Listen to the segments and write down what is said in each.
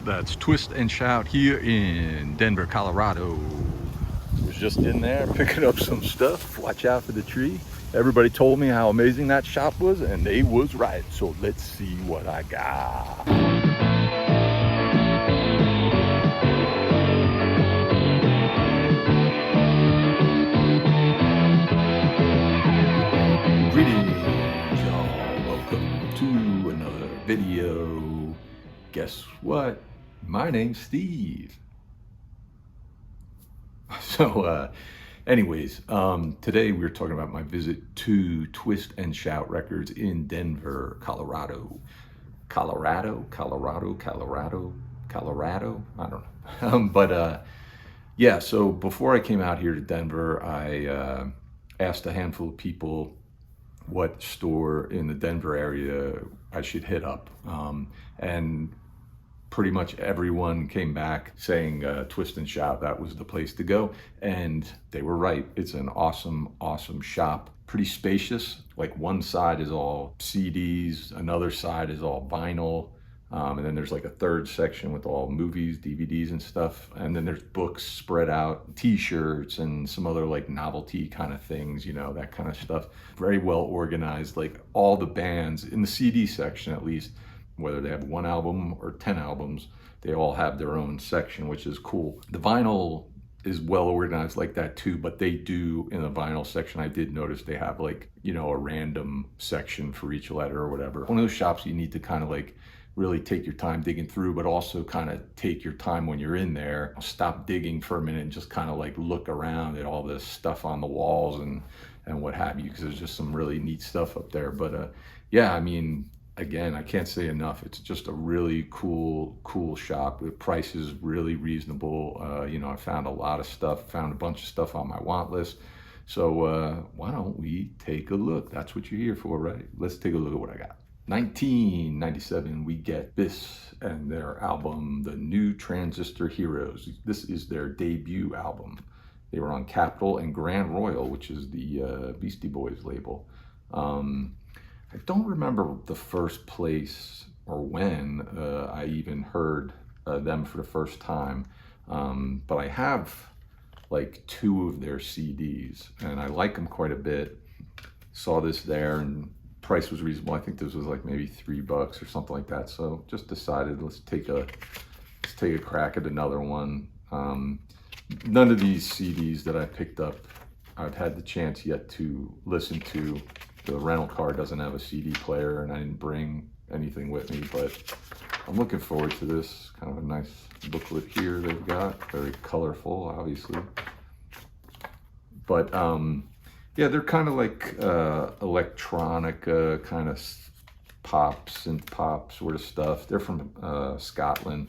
That's Twist and Shout here in Denver, Colorado. Was just in there picking up some stuff. Watch out for the tree. Everybody told me how amazing that shop was, and they was right. So let's see what I got. Greetings, y'all. Welcome to another video. Guess what? My name's Steve. So, anyways, today we're talking about my visit to Twist and Shout Records in Denver, Colorado. Colorado. I don't know. Yeah, so before I came out here to Denver, I asked a handful of people what store in the Denver area I should hit up. And pretty much everyone came back saying Twist and Shout, that was the place to go. And they were right. It's an awesome shop. Pretty spacious. Like one side is all CDs, another side is all vinyl. And then there's like a third section with all movies, DVDs and stuff. And then there's books spread out, t-shirts and some other like novelty kind of things, you know, that kind of stuff. Very well organized, like all the bands in the CD section, at least, whether they have one album or 10 albums, they all have their own section, which is cool. The vinyl is well organized like that too, but they do, in the vinyl section, I did notice they have like, you know, a random section for each letter or whatever. One of those shops you need to kind of like really take your time digging through, but also kind of take your time when you're in there. Stop digging for a minute and just kind of like look around at all this stuff on the walls and what have you, because there's just some really neat stuff up there. But yeah, I mean, again, I can't say enough. It's just a really cool shop. The price is really reasonable. You know, I found a lot of stuff, found a bunch of stuff on my want list. So why don't we take a look? That's what you're here for, right? Let's take a look at what I got. 1997, we get this and their album, The New Transistor Heroes. This is their debut album. They were on Capitol and Grand Royal, which is the Beastie Boys label. I don't remember the first place or when I even heard them for the first time, but I have like 2 of their CDs and I like them quite a bit. Saw this there and price was reasonable. I think this was like maybe $3 or something like that. So just decided let's take a crack at another one. None of these CDs that I picked up I've had the chance yet to listen to. The rental car doesn't have a CD player and I didn't bring anything with me, but I'm looking forward to this. Kind of a nice booklet here they've got, very colorful, obviously. But yeah, they're kind of like electronic kind of pop, synth pop sort of stuff. They're from Scotland.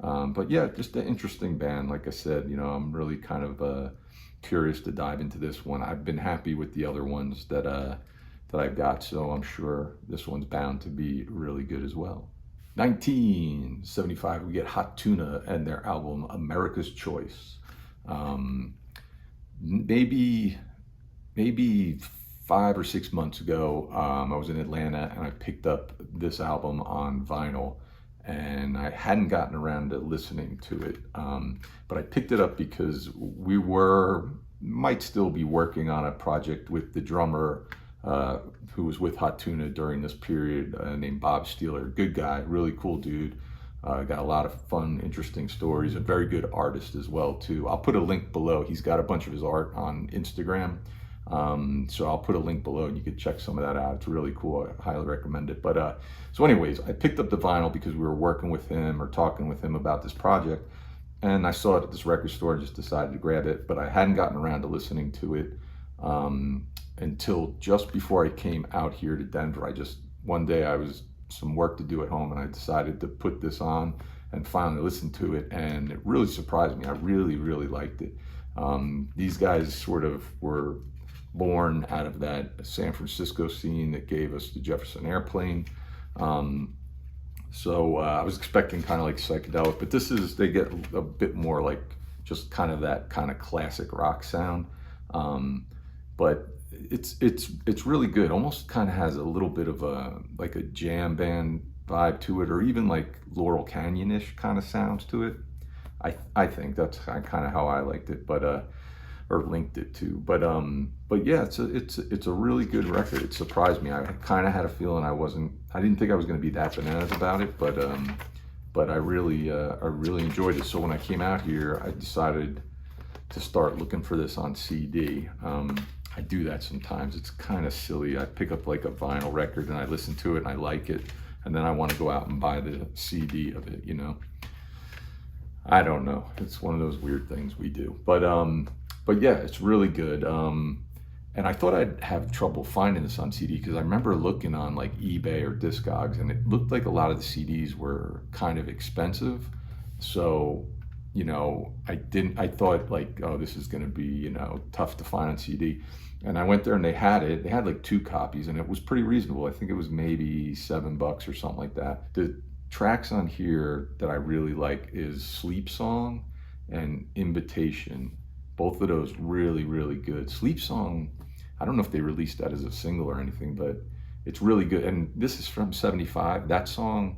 But yeah, just an interesting band. Like I said, you know, I'm really kind of curious to dive into this one. I've been happy with the other ones that I've got, so I'm sure this one's bound to be really good as well. 1975, we get Hot Tuna and their album America's Choice. Maybe 5 or 6 months ago, I was in Atlanta and I picked up this album on vinyl and I hadn't gotten around to listening to it. But I picked it up because we might still be working on a project with the drummer who was with Hot Tuna during this period, named Bob Steeler. Good guy, really cool dude. Got a lot of fun, interesting stories. A very good artist as well too. I'll put a link below. He's got a bunch of his art on Instagram. So I'll put a link below and you can check some of that out. It's really cool. I highly recommend it. But so anyways, I picked up the vinyl because we were working with him or talking with him about this project. And I saw it at this record store and just decided to grab it. But I hadn't gotten around to listening to it until just before I came out here to Denver. One day I was some work to do at home and I decided to put this on and finally listen to it, and it really surprised me. I really liked it. These guys sort of were born out of that San Francisco scene that gave us the Jefferson Airplane. So I was expecting kind of like psychedelic, but they get a bit more like just kind of that kind of classic rock sound. But it's really good. Almost kind of has a little bit of like a jam band vibe to it, or even like Laurel Canyon-ish kind of sounds to it. I think that's kind of how I liked it, but or linked it to. But yeah, it's a really good record. It surprised me. I kind of had a feeling I didn't think I was going to be that bananas about it, but I really enjoyed it. So when I came out here, I decided to start looking for this on CD. I do that sometimes. It's kind of silly. I pick up like a vinyl record and I listen to it and I like it, and then I want to go out and buy the CD of it, you know. I don't know. It's one of those weird things we do. But yeah, it's really good. And I thought I'd have trouble finding this on CD because I remember looking on like eBay or Discogs, and it looked like a lot of the CDs were kind of expensive. So, you know, I thought like, oh, this is going to be, you know, tough to find on CD. And I went there and they had it. They had like 2 copies and it was pretty reasonable. I think it was maybe $7 or something like that. The tracks on here that I really like is Sleep Song and Invitation. Both of those really, really good. Sleep Song, I don't know if they released that as a single or anything, but it's really good. And this is from 75. That song,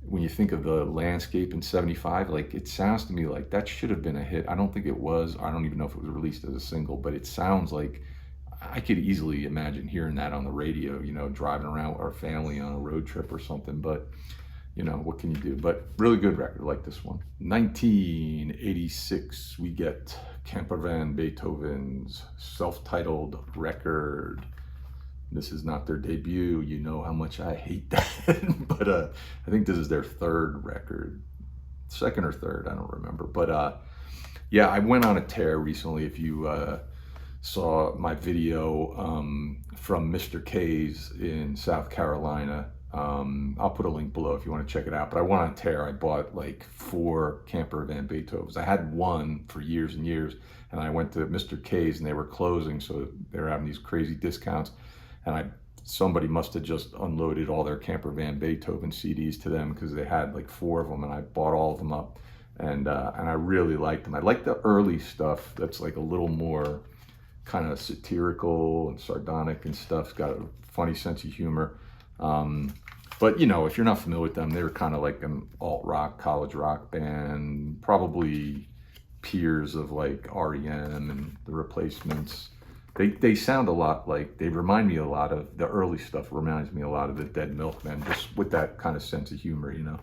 when you think of the landscape in 75, like it sounds to me like that should have been a hit. I don't think it was. I don't even know if it was released as a single, but it sounds like I could easily imagine hearing that on the radio, you know, driving around with our family on a road trip or something. But you know, what can you do? But really good record, like this one. 1986, we get Camper Van Beethoven's self-titled record. This is not their debut. You know how much I hate that. But I think this is their 3rd record. 2nd or 3rd, I don't remember. But yeah, I went on a tear recently. If you saw my video from Mr. K's in South Carolina, I'll put a link below if you want to check it out. But I went on a tear. I bought like 4 Camper Van Beethovens. I had one for years and years, and I went to Mr. K's and they were closing, so they were having these crazy discounts. And somebody must have just unloaded all their Camper Van Beethoven CDs to them because they had like 4 of them, and I bought all of them up, and I really liked them. I like the early stuff that's like a little more kind of satirical and sardonic and stuff. It's got a funny sense of humor. But you know, if you're not familiar with them, they were kind of like an alt-rock, college rock band, probably peers of like REM and the Replacements. They sound a lot like, they remind me a lot of, the early stuff reminds me a lot of the Dead Milkmen, just with that kind of sense of humor, you know.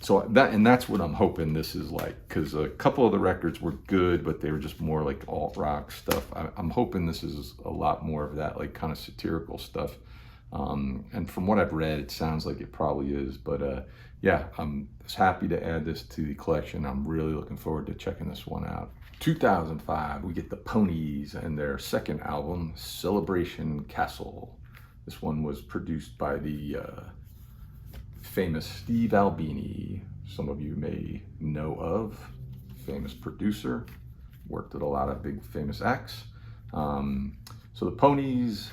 So that's what I'm hoping this is like, because a couple of the records were good, but they were just more like alt-rock stuff. I'm hoping this is a lot more of that, like kind of satirical stuff. And from what I've read, it sounds like it probably is. But yeah, I'm just happy to add this to the collection. I'm really looking forward to checking this one out. 2005, we get the Ponies and their 2nd album, Celebration Castle. This one was produced by the famous Steve Albini. Some of you may know of. Famous producer, worked with a lot of big famous acts. So the Ponies,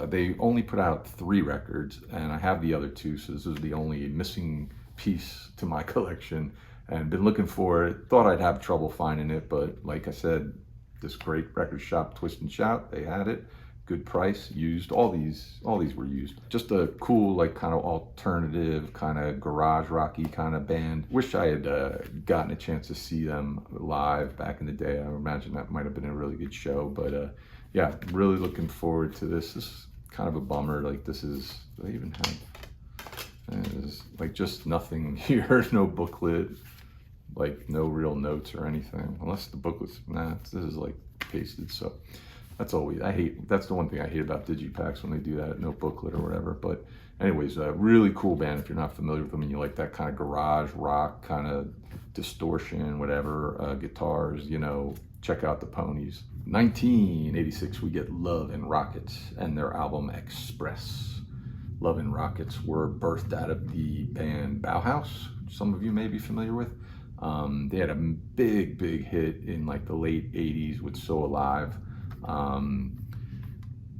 they only put out 3 records, and I have the other 2, so this is the only missing piece to my collection, and been looking for it. Thought I'd have trouble finding it, but like I said, this great record shop, Twist and Shout, they had it. Good price, used. All these were used. Just a cool, like kind of alternative, kind of garage rocky kind of band. Wish I had gotten a chance to see them live back in the day. I imagine that might have been a really good show, but yeah, really looking forward to this. This is kind of a bummer. Like do they even have, there's like just nothing here, no booklet, like no real notes or anything, unless the booklet's, this is like pasted. So that's the one thing I hate about Digipacks, when they do that, no booklet or whatever. But anyways, a really cool band if you're not familiar with them and you like that kind of garage rock, kind of distortion, whatever, guitars, you know, check out the Ponies. 1986, we get Love and Rockets and their album Express. Love and Rockets were birthed out of the band Bauhaus, some of you may be familiar with. They had a big hit in like the late 80s with So Alive.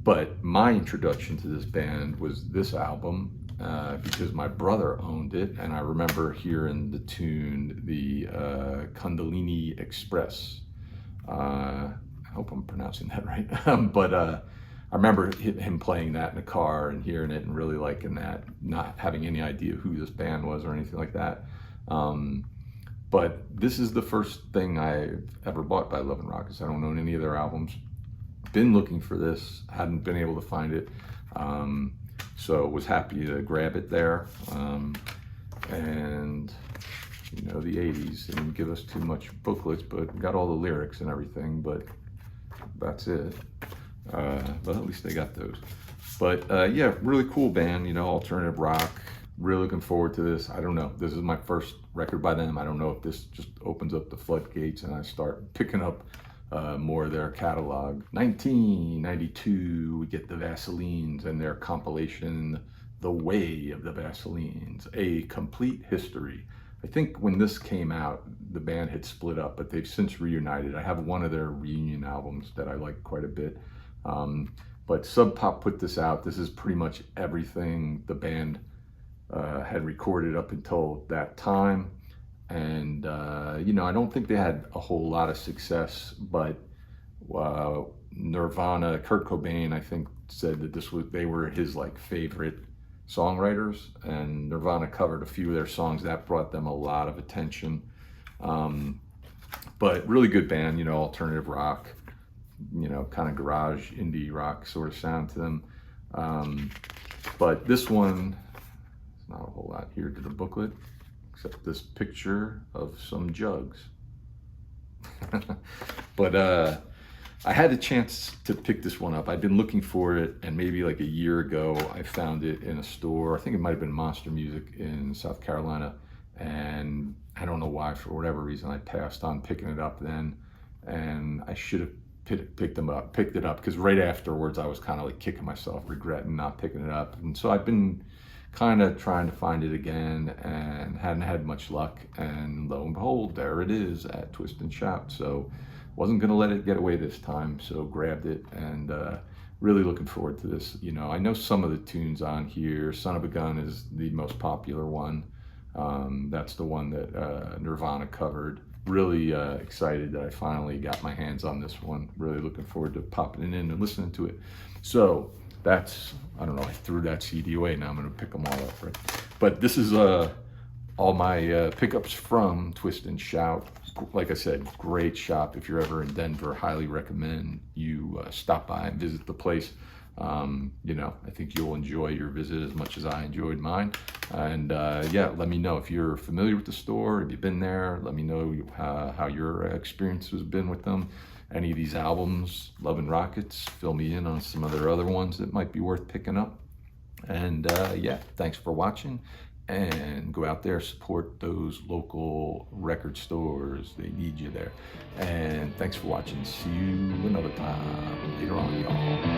But my introduction to this band was this album, because my brother owned it, and I remember hearing the tune, the Kundalini Express. I hope I'm pronouncing that right. But I remember him playing that in the car and hearing it and really liking that, not having any idea who this band was or anything like that. But this is the first thing I've ever bought by Love and Rockets. I don't own any of their albums. Been looking for this, hadn't been able to find it. So was happy to grab it there. And you know, the 80s didn't give us too much booklets, but got all the lyrics and everything, but that's it. But at least they got those. But yeah, really cool band, you know, alternative rock. Really looking forward to this. I don't know. This is my first record by them. I don't know if this just opens up the floodgates and I start picking up more of their catalog. 1992, we get the Vaselines and their compilation, The Way of the Vaselines, A Complete History. I think when this came out, the band had split up, but they've since reunited. I have one of their reunion albums that I like quite a bit. But Sub Pop put this out. This is pretty much everything the band had recorded up until that time. And, you know, I don't think they had a whole lot of success, but Nirvana, Kurt Cobain, I think, said that they were his like favorite songwriters, and Nirvana covered a few of their songs. That brought them a lot of attention. But really good band, you know, alternative rock, you know, kind of garage indie rock sort of sound to them. But this one, not a whole lot here to the booklet, except this picture of some jugs. But I had a chance to pick this one up. I'd been looking for it, and maybe like a year ago, I found it in a store. I think it might have been Monster Music in South Carolina, and I don't know why, for whatever reason, I passed on picking it up then, and I should have picked it up, because right afterwards I was kind of like kicking myself, regretting not picking it up. And so I've been kind of trying to find it again and hadn't had much luck, and lo and behold, there it is at Twist and Shout. So wasn't gonna let it get away this time, so grabbed it, and really looking forward to this. You know, I know some of the tunes on here. Son of a Gun is the most popular one. That's the one that Nirvana covered. Really excited that I finally got my hands on this one. Really looking forward to popping it in and listening to it. So that's, I don't know, I threw that CD away. Now I'm gonna pick them all up, right? But this is all my pickups from Twist and Shout. Like I said, great shop. If you're ever in Denver, highly recommend you stop by and visit the place. You know, I think you'll enjoy your visit as much as I enjoyed mine. And yeah, let me know if you're familiar with the store, if you've been there. Let me know how your experience has been with them. Any of these albums, Love and Rockets, fill me in on some of their other ones that might be worth picking up. And yeah, thanks for watching. And go out there, support those local record stores. They need you there. And thanks for watching. See you another time later on, y'all.